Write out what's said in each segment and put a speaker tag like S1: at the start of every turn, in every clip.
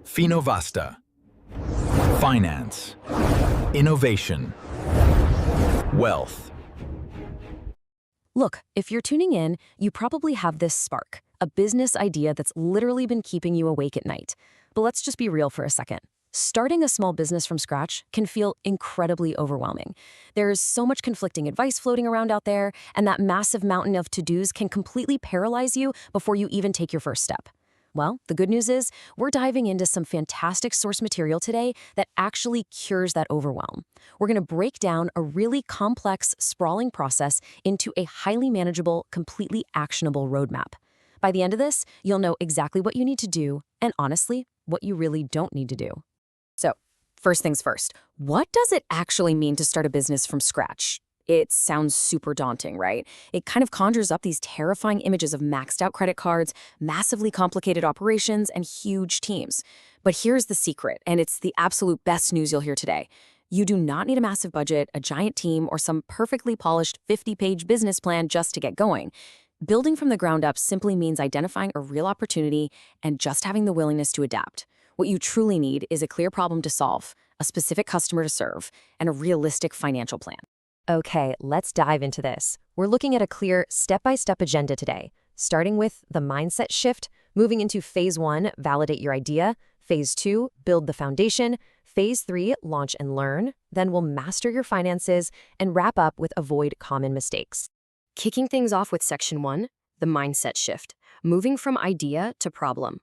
S1: Finovasta. Finance. Innovation. Wealth.
S2: Look, if you're tuning in, you probably have this spark, a business idea that's literally been keeping you awake at night. But let's just be real for a second. Starting a small business from scratch can feel incredibly overwhelming. There's so much conflicting advice floating around out there, and that massive mountain of to-dos can completely paralyze you before you even take your first step. Well, the good news is we're diving into some fantastic source material today that actually cures that overwhelm. We're going to break down a really complex, sprawling process into a highly manageable, completely actionable roadmap. By the end of this, you'll know exactly what you need to do and, honestly, what you really don't need to do. So, first things first, what does it actually mean to start a business from scratch? It sounds super daunting, right? It kind of conjures up these terrifying images of maxed out credit cards, massively complicated operations, and huge teams. But here's the secret, and it's the absolute best news you'll hear today. You do not need a massive budget, a giant team, or some perfectly polished 50-page business plan just to get going. Building from the ground up simply means identifying a real opportunity and just having the willingness to adapt. What you truly need is a clear problem to solve, a specific customer to serve, and a realistic financial plan. Okay, let's dive into this. We're looking at a clear step-by-step agenda today, starting with the mindset shift, moving into phase 1, validate your idea, phase 2, build the foundation, phase 3, launch and learn, then we'll master your finances, and wrap up with avoid common mistakes. Kicking things off with section 1, the mindset shift, moving from idea to problem.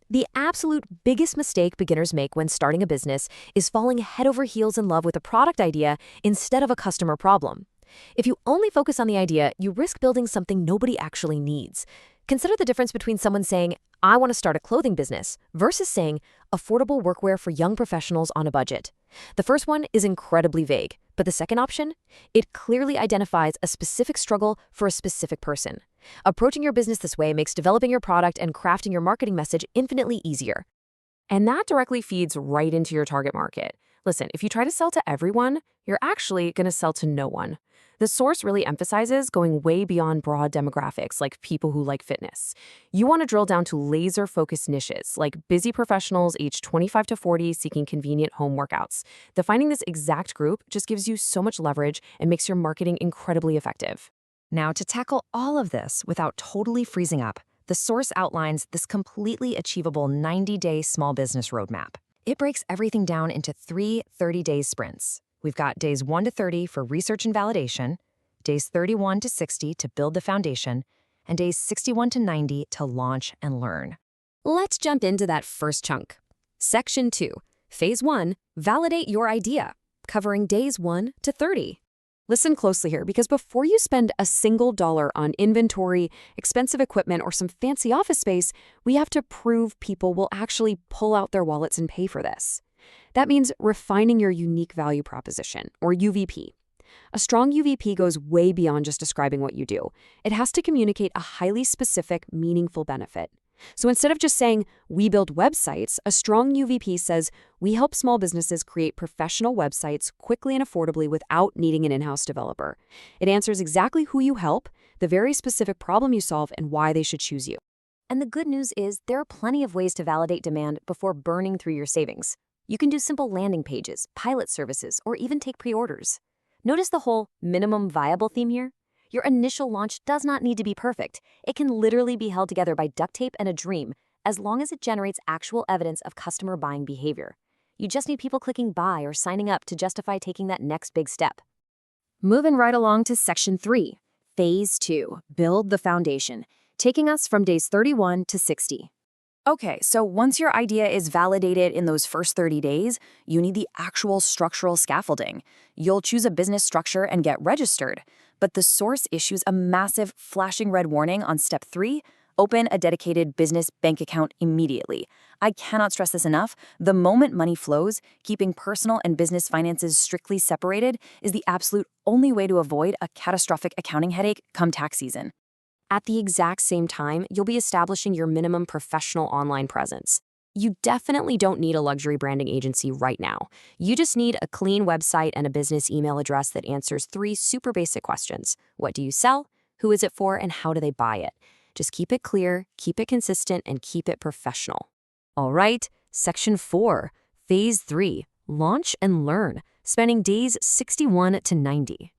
S2: The absolute biggest mistake beginners make when starting a business is falling head over heels in love with a product idea instead of a customer problem. If you only focus on the idea, you risk building something nobody actually needs. Consider the difference between someone saying, "I want to start a clothing business," versus saying, "affordable workwear for young professionals on a budget." The first one is incredibly vague, but the second option, it clearly identifies a specific struggle for a specific person. Approaching your business this way makes developing your product and crafting your marketing message infinitely easier. And that directly feeds right into your target market. Listen, if you try to sell to everyone, you're actually going to sell to no one. The source really emphasizes going way beyond broad demographics like people who like fitness. You want to drill down to laser-focused niches like busy professionals aged 25 to 40 seeking convenient home workouts. Defining this exact group just gives you so much leverage and makes your marketing incredibly effective. Now, to tackle all of this without totally freezing up, the source outlines this completely achievable 90-day small business roadmap. It breaks everything down into 3 30-day sprints. We've got days 1 to 30 for research and validation, days 31 to 60 to build the foundation, and days 61 to 90 to launch and learn. Let's jump into that first chunk. Section 2, Phase 1, validate your idea, covering days 1 to 30. Listen closely here, because before you spend a single dollar on inventory, expensive equipment, or some fancy office space, we have to prove people will actually pull out their wallets and pay for this. That means refining your unique value proposition, or UVP. A strong UVP goes way beyond just describing what you do. It has to communicate a highly specific, meaningful benefit. So instead of just saying, "we build websites," a strong UVP says, "we help small businesses create professional websites quickly and affordably without needing an in-house developer." It answers exactly who you help, the very specific problem you solve, and why they should choose you. And the good news is there are plenty of ways to validate demand before burning through your savings. You can do simple landing pages, pilot services, or even take pre-orders. Notice the whole minimum viable theme here? Your initial launch does not need to be perfect. It can literally be held together by duct tape and a dream, as long as it generates actual evidence of customer buying behavior. You just need people clicking buy or signing up to justify taking that next big step. Moving right along to Section 3, Phase 2, build the foundation, taking us from days 31 to 60. Okay, so once your idea is validated in those first 30 days, you need the actual structural scaffolding. You'll choose a business structure and get registered. But the source issues a massive flashing red warning on step 3, open a dedicated business bank account immediately. I cannot stress this enough. The moment money flows, keeping personal and business finances strictly separated is the absolute only way to avoid a catastrophic accounting headache come tax season. At the exact same time, you'll be establishing your minimum professional online presence. You definitely don't need a luxury branding agency right now. You just need a clean website and a business email address that answers 3 super basic questions. What do you sell? Who is it for? And how do they buy it? Just keep it clear, keep it consistent, and keep it professional. All right, Section 4, Phase 3, Launch and Learn, spanning days 61 to 90.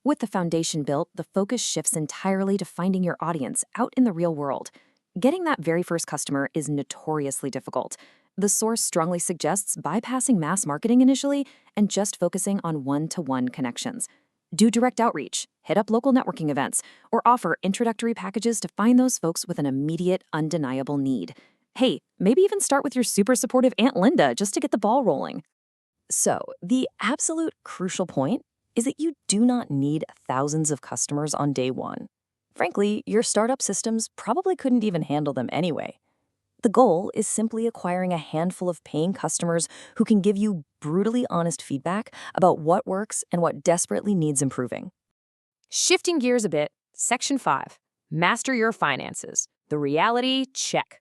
S2: With the foundation built, the focus shifts entirely to finding your audience out in the real world. Getting that very first customer is notoriously difficult. The source strongly suggests bypassing mass marketing initially and just focusing on one-to-one connections. Do direct outreach, hit up local networking events, or offer introductory packages to find those folks with an immediate, undeniable need. Hey, maybe even start with your super supportive Aunt Linda just to get the ball rolling. So, the absolute crucial point is that you do not need thousands of customers on day one. Frankly, your startup systems probably couldn't even handle them anyway. The goal is simply acquiring a handful of paying customers who can give you brutally honest feedback about what works and what desperately needs improving. Shifting gears a bit, Section 5, Master Your Finances. The reality check.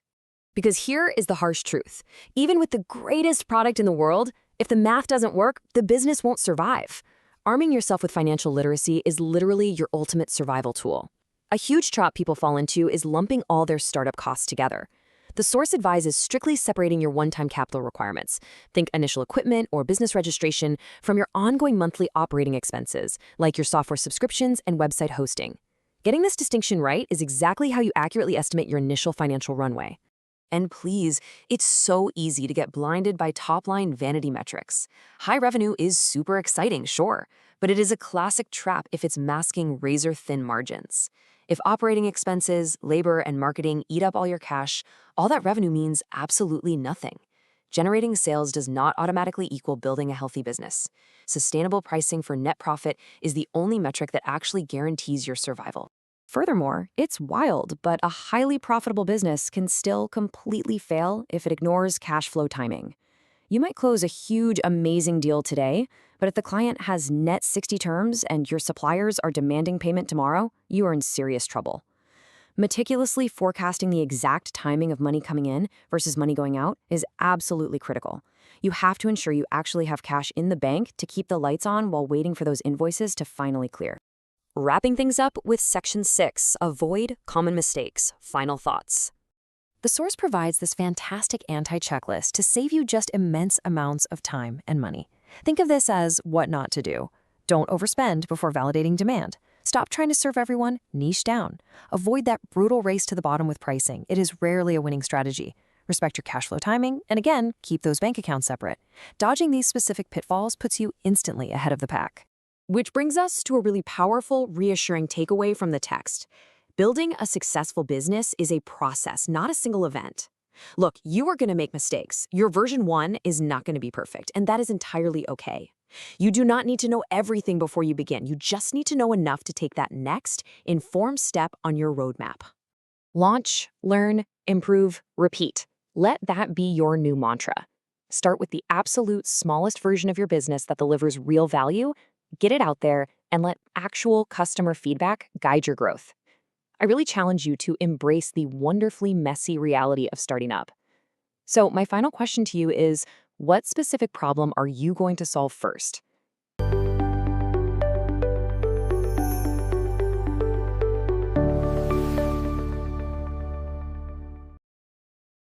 S2: Because here is the harsh truth. Even with the greatest product in the world, if the math doesn't work, the business won't survive. Arming yourself with financial literacy is literally your ultimate survival tool. A huge trap people fall into is lumping all their startup costs together. The source advises strictly separating your one-time capital requirements. Think initial equipment or business registration from your ongoing monthly operating expenses, like your software subscriptions and website hosting. Getting this distinction right is exactly how you accurately estimate your initial financial runway. And please, it's so easy to get blinded by top-line vanity metrics. High revenue is super exciting, sure, but it is a classic trap if it's masking razor-thin margins. If operating expenses, labor, and marketing eat up all your cash, all that revenue means absolutely nothing. Generating sales does not automatically equal building a healthy business. Sustainable pricing for net profit is the only metric that actually guarantees your survival. Furthermore, it's wild, but a highly profitable business can still completely fail if it ignores cash flow timing. You might close a huge, amazing deal today, but if the client has net 60 terms and your suppliers are demanding payment tomorrow, you are in serious trouble. Meticulously forecasting the exact timing of money coming in versus money going out is absolutely critical. You have to ensure you actually have cash in the bank to keep the lights on while waiting for those invoices to finally clear. Wrapping things up with Section 6, Avoid Common Mistakes, Final Thoughts. The source provides this fantastic anti-checklist to save you just immense amounts of time and money. Think of this as what not to do. Don't overspend before validating demand. Stop trying to serve everyone, niche down. Avoid that brutal race to the bottom with pricing. It is rarely a winning strategy. Respect your cash flow timing, and again, keep those bank accounts separate. Dodging these specific pitfalls puts you instantly ahead of the pack. Which brings us to a really powerful, reassuring takeaway from the text. Building a successful business is a process, not a single event. Look, you are going to make mistakes. Your version 1 is not going to be perfect, and that is entirely okay. You do not need to know everything before you begin. You just need to know enough to take that next, informed step on your roadmap. Launch, learn, improve, repeat. Let that be your new mantra. Start with the absolute smallest version of your business that delivers real value, get it out there, and let actual customer feedback guide your growth. I really challenge you to embrace the wonderfully messy reality of starting up. So my final question to you is, what specific problem are you going to solve first?